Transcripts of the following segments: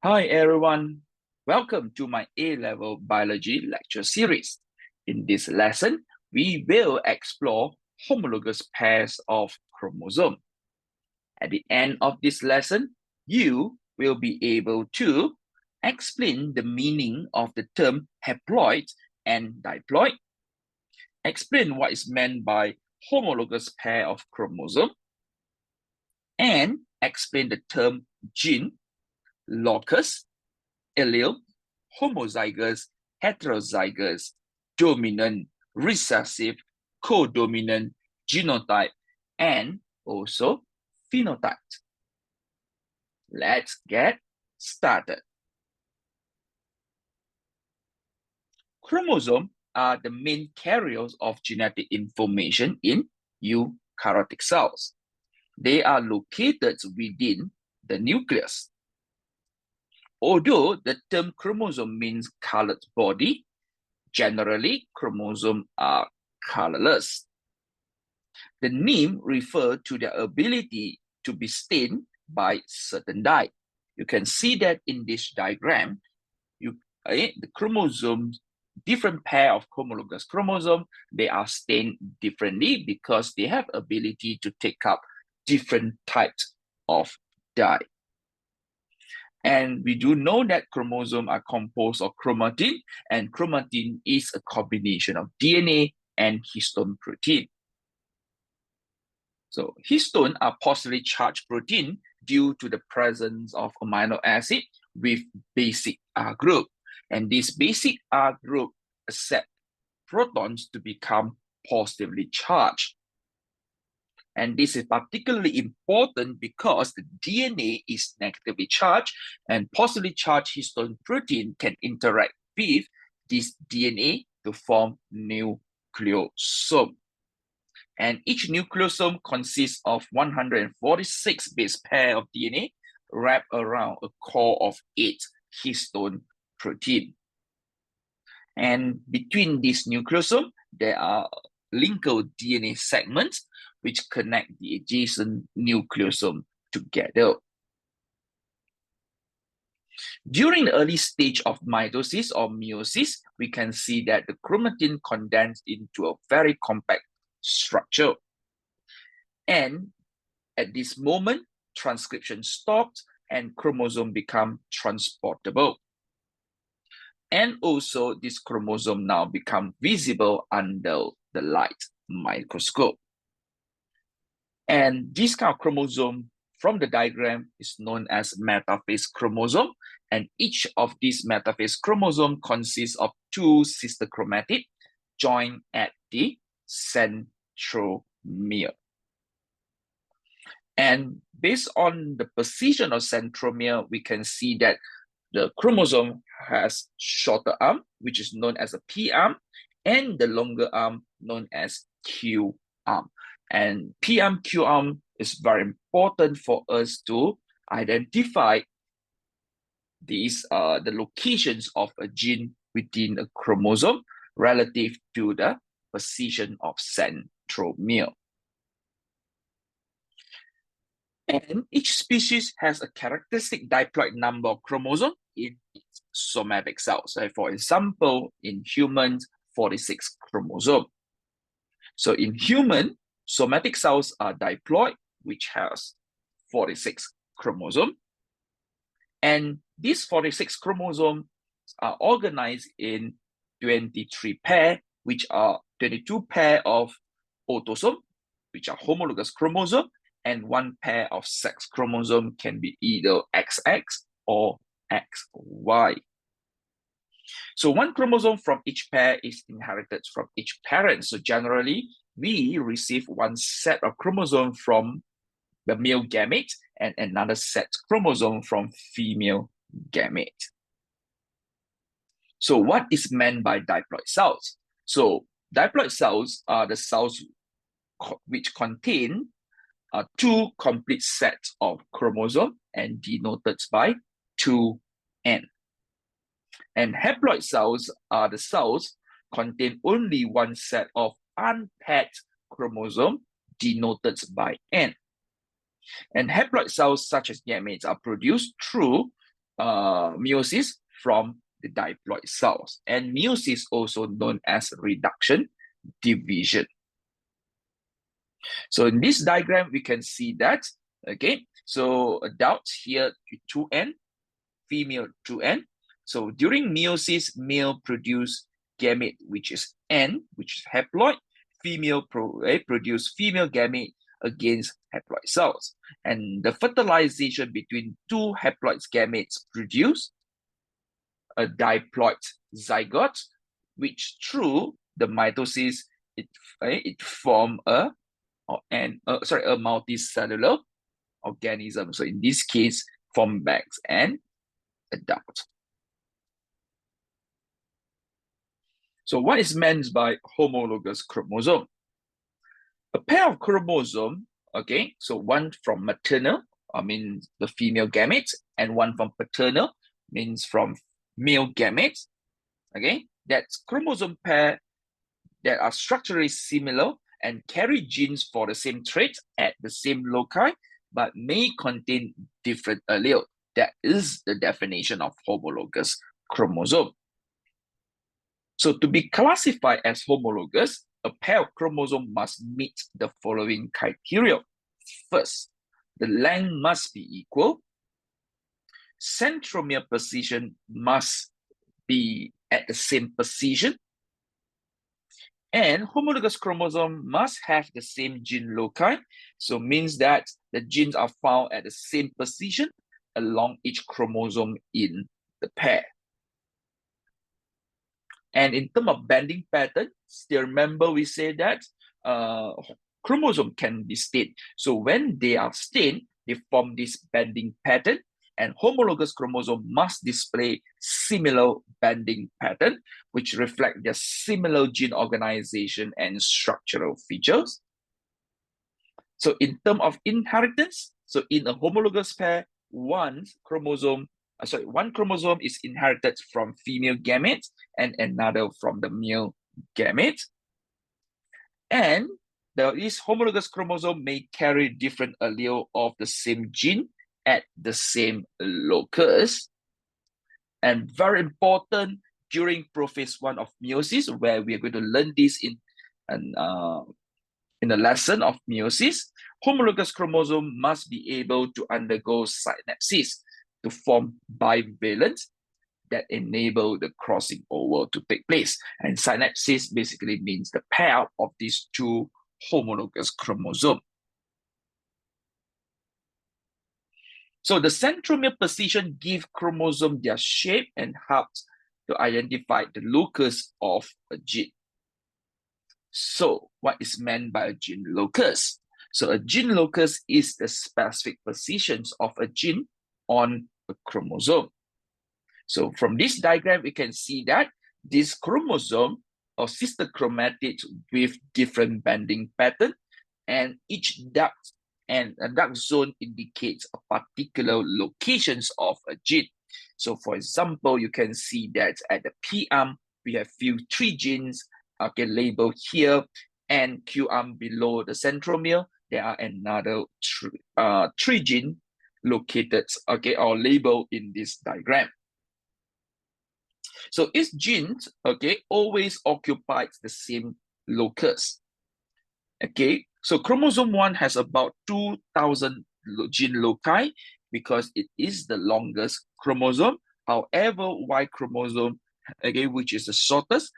Hi everyone, welcome to my A-level biology lecture series. In this lesson, we will explore homologous pairs of chromosomes. At the end of this lesson, you will be able to explain the meaning of the term haploid and diploid, explain what is meant by homologous pair of chromosomes, and explain the term gene, locus, allele, homozygous, heterozygous, dominant, recessive, codominant, genotype, and also phenotype. Let's get started. Chromosomes are the main carriers of genetic information in eukaryotic cells. They are located within the nucleus. Although the term chromosome means colored body, generally chromosomes are colorless. The name refers to their ability to be stained by certain dye. You can see that in this diagram, the chromosomes, different pair of homologous chromosomes, they are stained differently because they have ability to take up different types of dye. And we do know that chromosomes are composed of chromatin, and chromatin is a combination of DNA and histone protein. So histone are positively charged protein due to the presence of amino acid with basic R group. And this basic R group accept protons to become positively charged. And this is particularly important because the DNA is negatively charged, and positively charged histone protein can interact with this DNA to form nucleosome. And each nucleosome consists of 146 base pair of DNA wrapped around a core of 8 histone protein. And between these nucleosomes, there are linker DNA segments which connect the adjacent nucleosome together. During the early stage of mitosis or meiosis, we can see that the chromatin condenses into a very compact structure. And at this moment, transcription stops and chromosome become transportable. And also this chromosome now become visible under the light microscope. And this kind of chromosome from the diagram is known as metaphase chromosome. And each of these metaphase chromosome consists of 2 sister chromatids joined at the centromere. And based on the position of centromere, we can see that the chromosome has shorter arm, which is known as a P arm, and the longer arm known as Q arm. And P arm, Q arm is very important for us to identify these the locations of a gene within a chromosome relative to the position of centromere. And each species has a characteristic diploid number of chromosomes in its somatic cells. So for example, in humans, 46 chromosomes. So in human, somatic cells are diploid, which has 46 chromosomes. And these 46 chromosomes are organized in 23 pair, which are 22 pair of autosome, which are homologous chromosome, and 1 pair of sex chromosome can be either XX or XY. So 1 chromosome from each pair is inherited from each parent. So generally, we receive 1 set of chromosome from the male gamete and another set chromosome from female gamete. So what is meant by diploid cells? So diploid cells are the cells which contain 2 complete sets of chromosomes and denoted by 2n. And haploid cells are the cells contain only 1 set of unpaired chromosome denoted by n. And haploid cells such as gametes are produced through meiosis from the diploid cells. And meiosis also known as reduction division. So in this diagram, we can see that, okay, so adults here 2N, female 2N. So during meiosis, male produce gamete, which is N, which is haploid. Female produce female gamete against haploid cells. And the fertilization between two haploid gametes produce a diploid zygote, which through the mitosis, it form a multicellular organism. So in this case, form bags and adult. So what is meant by homologous chromosome? A pair of chromosome, okay, so one from maternal, I mean the female gametes, and one from paternal, means from male gametes, okay, that's chromosome pair that are structurally similar and carry genes for the same trait at the same loci, but may contain different allele. That is the definition of homologous chromosome. So to be classified as homologous, a pair of chromosomes must meet the following criteria. First, the length must be equal. Centromere position must be at the same position. And homologous chromosome must have the same gene loci. So means that the genes are found at the same position along each chromosome in the pair. And in terms of bending pattern, still remember we said that chromosome can be stained. So when they are stained, they form this bending pattern, and homologous chromosome must display similar bending pattern, which reflect their similar gene organization and structural features. So in terms of inheritance, so in a homologous pair, one chromosome is inherited from female gametes and another from the male gamete. And this homologous chromosome may carry different allele of the same gene at the same locus. And very important during prophase 1 of meiosis, where we are going to learn this in the lesson of meiosis, homologous chromosome must be able to undergo synapsis to form bivalent that enable the crossing over to take place. And synapsis basically means the pair of these two homologous chromosomes. So the centromere position gives chromosome their shape and helps to identify the locus of a gene. So what is meant by a gene locus? So a gene locus is the specific positions of a gene on a chromosome. So from this diagram, we can see that this chromosome or sister chromatids with different bending pattern, and each duct and a duct zone indicates a particular locations of a gene. So for example, you can see that at the P arm, we have three genes labeled here, and Q arm below the centromere, there are another three genes located or labeled in this diagram. So each gene always occupies the same locus. So chromosome 1 has about 2,000 gene loci because it is the longest chromosome. However, Y chromosome, which is the shortest,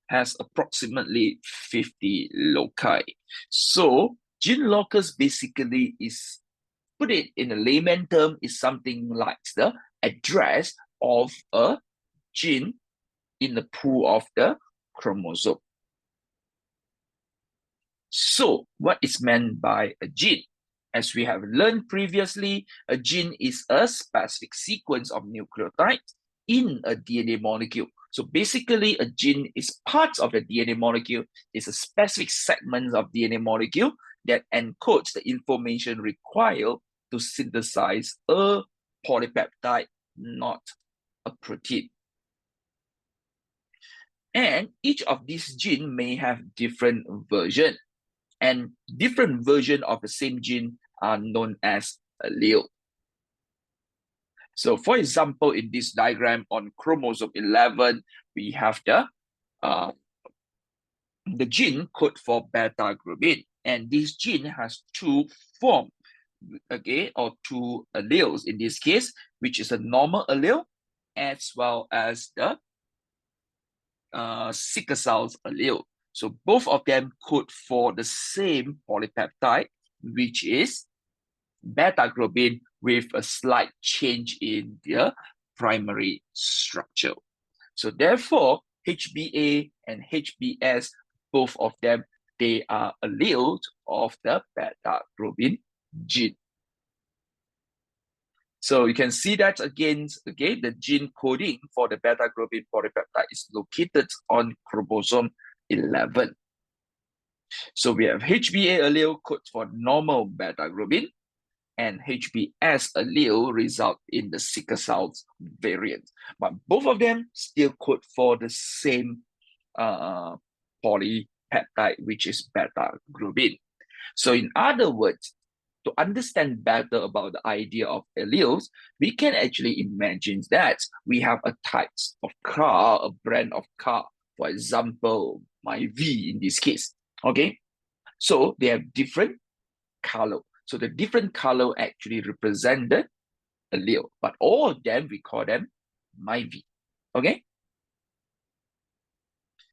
has approximately 50 loci. So gene locus basically is, put it in a layman term, is something like the address of a gene in the pool of the chromosome. So what is meant by a gene? As we have learned previously, a gene is a specific sequence of nucleotides in a DNA molecule. So basically, a gene is part of the DNA molecule. It's a specific segment of DNA molecule that encodes the information required to synthesize a polypeptide, not a protein. And each of these genes may have different versions, and different versions of the same gene are known as allele. So for example, in this diagram on chromosome 11, we have the gene code for beta globin, and this gene has two forms, okay, or two alleles in this case, which is a normal allele as well as the sickle cells allele. So both of them code for the same polypeptide, which is beta globin with a slight change in their primary structure. So therefore, HbA and HbS, both of them, they are alleles of the beta globin gene. So you can see that again, the gene coding for the beta globin polypeptide is located on chromosome 11. So we have HbA allele code for normal beta globin, and HbS allele result in the sickle cells variant. But both of them still code for the same polypeptide, which is beta globin. So in other words, to understand better about the idea of alleles, we can actually imagine that we have a type of car, a brand of car, for example, my V in this case, okay? So they have different color. So the different color actually represent the allele, but all of them, we call them my V, okay?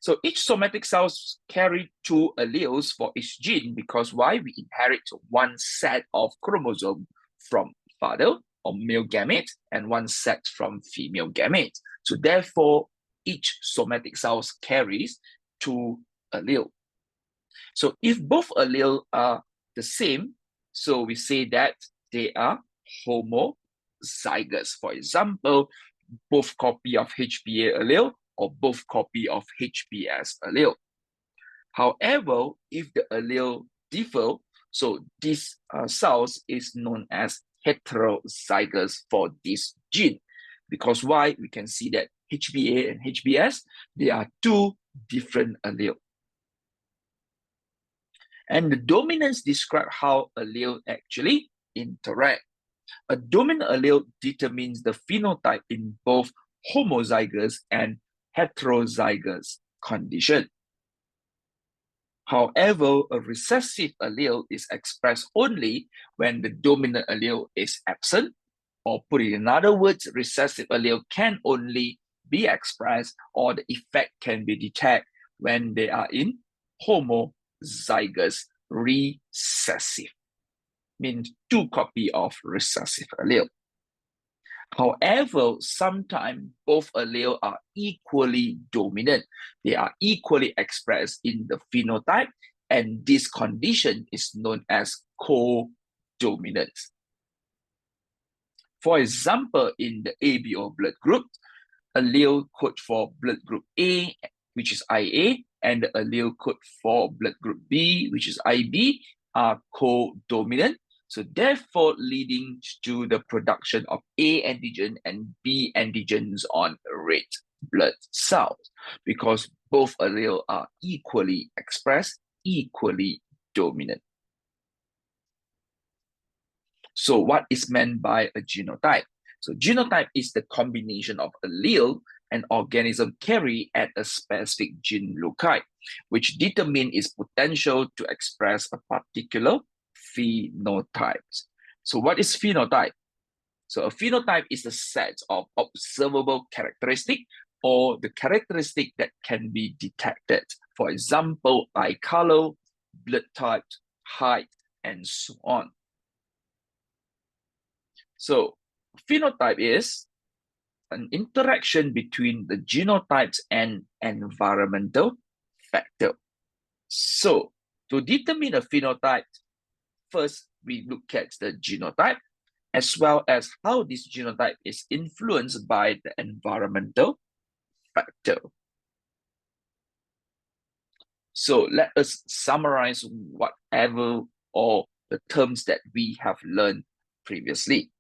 So each somatic cells carry two alleles for each gene because why? We inherit one set of chromosome from father or male gamete and one set from female gamete. So therefore, each somatic cells carries two alleles. So if both alleles are the same, so we say that they are homozygous. For example, both copy of HbA allele or both copy of HbS allele. However, if the allele differ, so this cells is known as heterozygous for this gene. Because why? We can see that HbA and HbS, they are two different alleles. And the dominance describe how allele actually interact. A dominant allele determines the phenotype in both homozygous and heterozygous condition. However, a recessive allele is expressed only when the dominant allele is absent, or put it in other words, recessive allele can only be expressed or the effect can be detected when they are in homozygous recessive, means two copy of recessive allele. However, sometimes both alleles are equally dominant. They are equally expressed in the phenotype, and this condition is known as co-dominance. For example, in the ABO blood group, allele code for blood group A, which is Ia, and the allele code for blood group B, which is Ib, are co-dominant. So therefore, leading to the production of A antigen and B antigens on red blood cells, because both alleles are equally expressed, equally dominant. So what is meant by a genotype? So genotype is the combination of allele an organism carry at a specific gene loci, which determine its potential to express a particular phenotype. So what is phenotype? So a phenotype is a set of observable characteristics or the characteristic that can be detected. For example, eye color, blood type, height, and so on. So phenotype is an interaction between the genotypes and environmental factor. So to determine a phenotype, first we look at the genotype as well as how this genotype is influenced by the environmental factor. So let us summarize whatever or the terms that we have learned previously.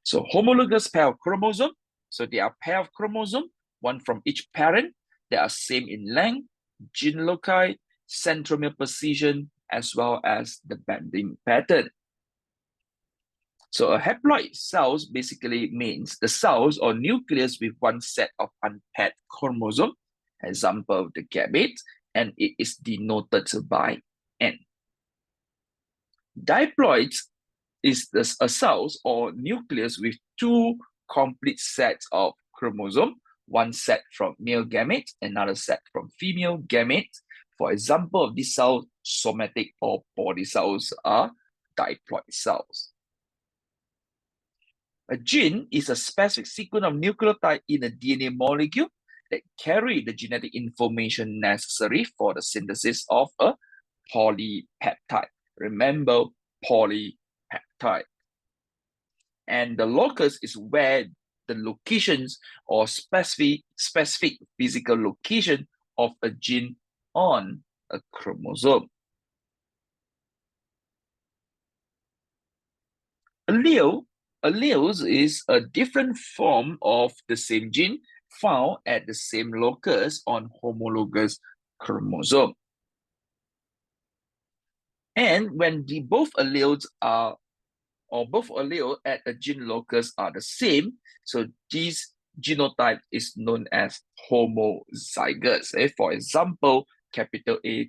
So homologous pair of chromosome. So they are pair of chromosome, one from each parent. They are same in length, gene loci, centromere position, as well as the bending pattern. So a haploid cells basically means the cells or nucleus with one set of unpaired chromosome, example, the gamete, and it is denoted by N. Diploids is a cells or nucleus with two complete sets of chromosome, one set from male gamete, another set from female gamete. For example of these cells, somatic or body cells are diploid cells. A gene is a specific sequence of nucleotide in a DNA molecule that carry the genetic information necessary for the synthesis of a polypeptide. Remember, polypeptide. And the locus is where the locations or specific physical location of a gene on a chromosome. Alleles is a different form of the same gene found at the same locus on homologous chromosome. And when both alleles at a gene locus are the same, so this genotype is known as homozygous. For example, capital A,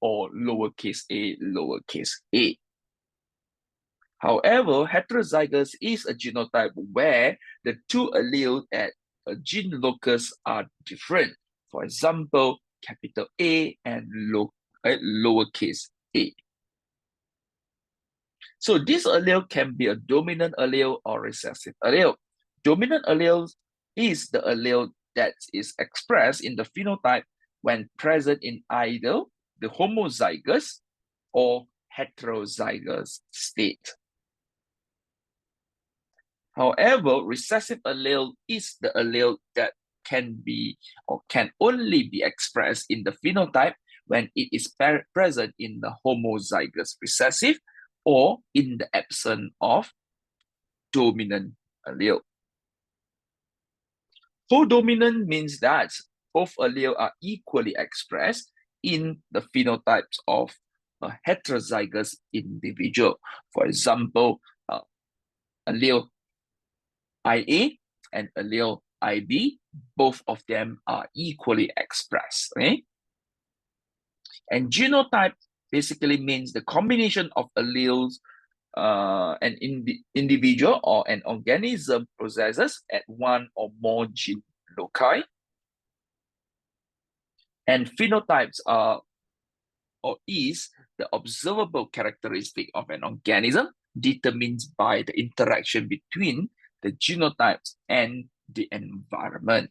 or lowercase a. However, heterozygous is a genotype where the two alleles at a gene locus are different. For example, capital A and lowercase a. So this allele can be a dominant allele or recessive allele. Dominant allele is the allele that is expressed in the phenotype when present in either the homozygous or heterozygous state. However, recessive allele is the allele that can be or can only be expressed in the phenotype when it is present in the homozygous recessive or in the absence of dominant allele. Codominant means that both alleles are equally expressed in the phenotypes of a heterozygous individual. For example, allele IA and allele IB, both of them are equally expressed. Okay? And genotype basically means the combination of alleles an individual or an organism possesses at one or more gene loci. And phenotypes are or is the observable characteristic of an organism determined by the interaction between the genotypes and the environment.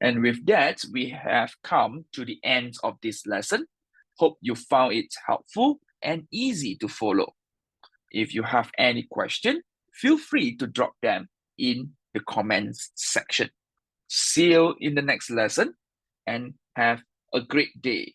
And with that, we have come to the end of this lesson. Hope you found it helpful and easy to follow. If you have any question, feel free to drop them in the comments section. See you in the next lesson and have a great day.